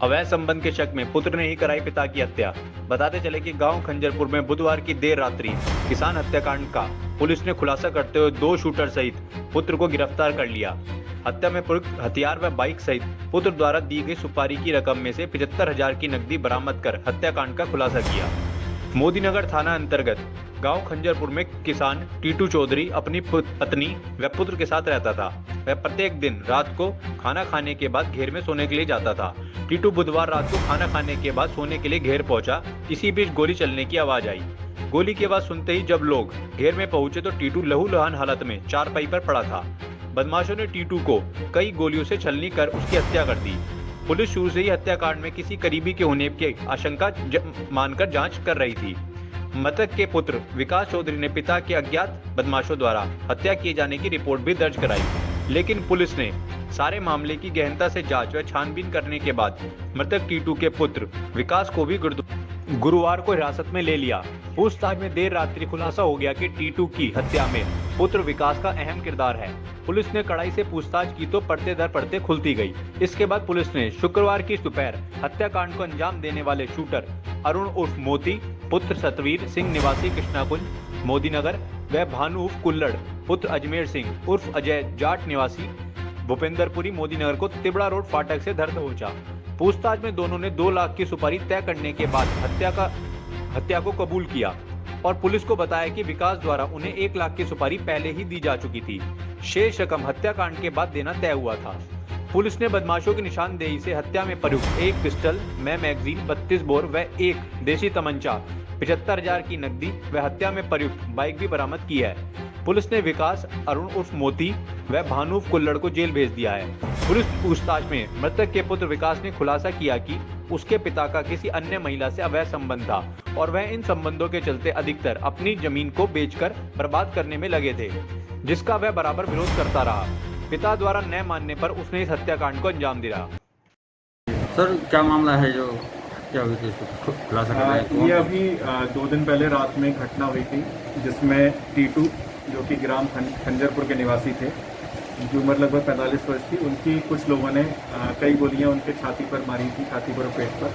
अवैध संबंध के शक में पुत्र ने ही कराई पिता की हत्या। बताते चले कि गांव खंजरपुर में बुधवार की देर रात्रि किसान हत्याकांड का पुलिस ने खुलासा करते हुए 2 शूटर सहित पुत्र को गिरफ्तार कर लिया। हत्या में प्रयुक्त हथियार व बाइक सहित पुत्र द्वारा दी गई सुपारी की रकम में से 75,000 की नकदी बरामद कर हत्याकांड का खुलासा किया। मोदीनगर थाना अंतर्गत गांव खंजरपुर में किसान टीटू चौधरी अपनी पत्नी व पुत्र के साथ रहता था। वह प्रत्येक दिन रात को खाना खाने के बाद घेर में सोने के लिए जाता था। टीटू बुधवार रात को खाना खाने के बाद सोने के लिए घेर पहुंचा। इसी बीच गोली चलने की आवाज आई। गोली की आवाज सुनते ही जब लोग घेर में पहुंचे तो टीटू लहूलुहान हालत में चारपाई पर पड़ा था। बदमाशों ने टीटू को कई गोलियों से छलनी कर उसकी हत्या कर दी। पुलिस शुरू से ही हत्याकांड में किसी करीबी के होने की आशंका मानकर जांच कर रही थी। मृतक के पुत्र विकास चौधरी ने पिता के अज्ञात बदमाशों द्वारा हत्या किए जाने की रिपोर्ट भी दर्ज कराई, लेकिन पुलिस ने सारे मामले की गहनता से जांच व छानबीन करने के बाद मृतक टीटू के पुत्र विकास को भी गुरुवार को हिरासत में ले लिया। पूछताछ में देर रात्रि खुलासा हो गया कि टीटू की हत्या में पुत्र विकास का अहम किरदार है। पुलिस ने कड़ाई से पूछताछ की तो पर्दे दर पर्दे खुलती गई। इसके बाद पुलिस ने शुक्रवार की दोपहर हत्याकांड को अंजाम देने वाले शूटर अरुण उर्फ मोती पुत्र सतवीर सिंह निवासी कृष्णाकुंज मोदीनगर व भानु उर्फ कुल्लड़ पुत्र अजमेर सिंह उर्फ अजय जाट निवासी भूपेंद्रपुरी मोदीनगर को तिबड़ा रोड फाटक से धर दबोचा। पूछताछ में दोनों ने 2 लाख की सुपारी तय करने के बाद हत्या को कबूल किया और पुलिस को बताया कि विकास द्वारा उन्हें 1 लाख की सुपारी पहले ही दी जा चुकी थी। शेष रकम हत्याकांड के बाद देना तय हुआ था। पुलिस ने बदमाशों की निशानदेही से हत्या में प्रयुक्त 1 पिस्टल, मैगजीन, 32 बोर व 1 देशी तमंचा, 75,000 की नकदी व हत्या में प्रयुक्त बाइक भी बरामद की है। पुलिस ने विकास, अरुण उर्फ मोती व भानु कुल्लड़ को जेल भेज दिया है। पुलिस पूछताछ में मृतक के पुत्र विकास ने खुलासा किया कि उसके पिता का किसी अन्य महिला से अवैध संबंध था और वह इन संबंधों के चलते अधिकतर अपनी जमीन को बेचकर बर्बाद करने में लगे थे, जिसका वह बराबर विरोध करता रहा। पिता द्वारा न मानने पर उसने इस हत्याकांड को अंजाम दिया। सर क्या मामला है जो क्या हुई थी खुलासा कर रहे हैं? ये अभी 2 दिन पहले रात में एक घटना हुई थी जिसमें टीटू जो कि ग्राम खंजरपुर के निवासी थे, जो उम्र लगभग 45 वर्ष थी, उनकी कुछ लोगों ने कई गोलियां उनके छाती पर मारी थी, छाती पर और पेट पर,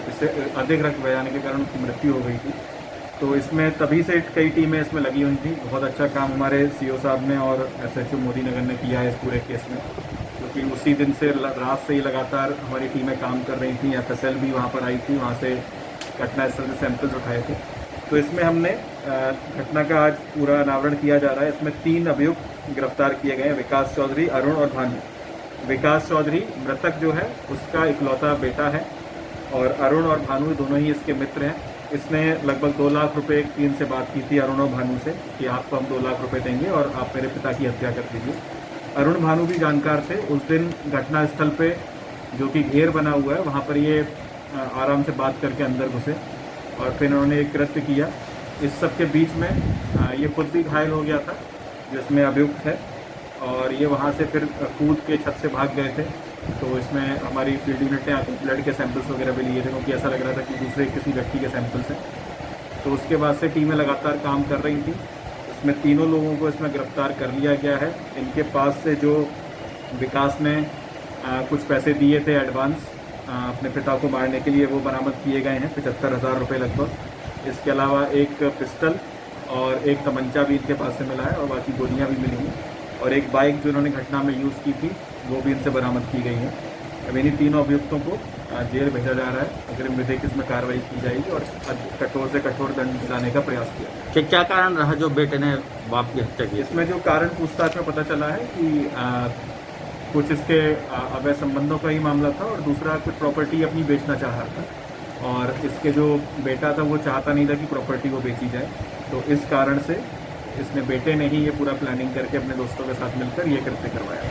इससे अधिक रक्त बह जाने के कारण उनकी मृत्यु हो गई थी। तो इसमें तभी से कई टीमें इसमें लगी हुई थी। बहुत अच्छा काम हमारे सीओ साहब ने और एसएचओ मोदीनगर ने किया है इस पूरे केस में, क्योंकि उसी दिन से रात से ही लगातार हमारी टीमें काम कर रही थी। एफएसएल भी वहाँ पर आई थी, वहाँ से घटनास्थल से सैंपल्स उठाए थे। तो इसमें हमने घटना का आज पूरा अनावरण किया जा रहा है। इसमें 3 अभियुक्त गिरफ्तार किए गए हैं, विकास चौधरी, अरुण और भानु। विकास चौधरी मृतक जो है उसका इकलौता बेटा है और अरुण और भानु दोनों ही इसके मित्र हैं। इसने लगभग 2 लाख रुपए एक टीम से बात की थी अरुण और भानु से कि आपको हम 2 लाख रुपए देंगे और आप मेरे पिता की हत्या कर दीजिए। अरुण भानु भी जानकार थे। उस दिन घटनास्थल पे जो कि घेर बना हुआ है वहाँ पर ये आराम से बात करके अंदर घुसे और फिर इन्होंने एक कृत्य किया। इस सब के बीच में ये खुद भी घायल हो गया था जिसमें अभियुक्त है, और ये वहाँ से फिर कूद के छत से भाग गए थे। तो इसमें हमारी फील्ड यूनिट ने आकर ब्लड के सैंपल्स वगैरह भी लिए थे, क्योंकि ऐसा लग रहा था कि दूसरे किसी व्यक्ति के सैंपल्स हैं। तो उसके बाद से टीमें लगातार काम कर रही थी। इसमें तीनों लोगों को इसमें गिरफ्तार कर लिया गया है। इनके पास से जो विकास ने कुछ पैसे दिए थे एडवांस अपने पिता को मारने के लिए, वो बरामद किए गए हैं, 75,000 रुपये लगभग। इसके अलावा एक पिस्टल और एक तमंचा भी इनके पास से मिला है और बाकी गोलियां भी मिली हैं, और एक बाइक जो इन्होंने घटना में यूज़ की थी वो भी इनसे बरामद की गई है। अब इन्हीं तीनों अभियुक्तों को जेल भेजा जा रहा है। अगर विधिक इसमें कार्रवाई की जाएगी और कठोर से कठोर दंड दिलाने का प्रयास किया। क्या कारण रहा जो बेटे ने बाप की हत्या की? इसमें जो कारण पूछताछ में पता चला है कि कुछ इसके अवैध संबंधों का ही मामला था और दूसरा कुछ प्रॉपर्टी अपनी बेचना चाह रहा था, और इसके जो बेटा था वो चाहता नहीं था कि प्रॉपर्टी वो बेची जाए। तो इस कारण से इसने बेटे ने ही ये पूरा प्लानिंग करके अपने दोस्तों के साथ मिलकर ये कृत्य करवाया।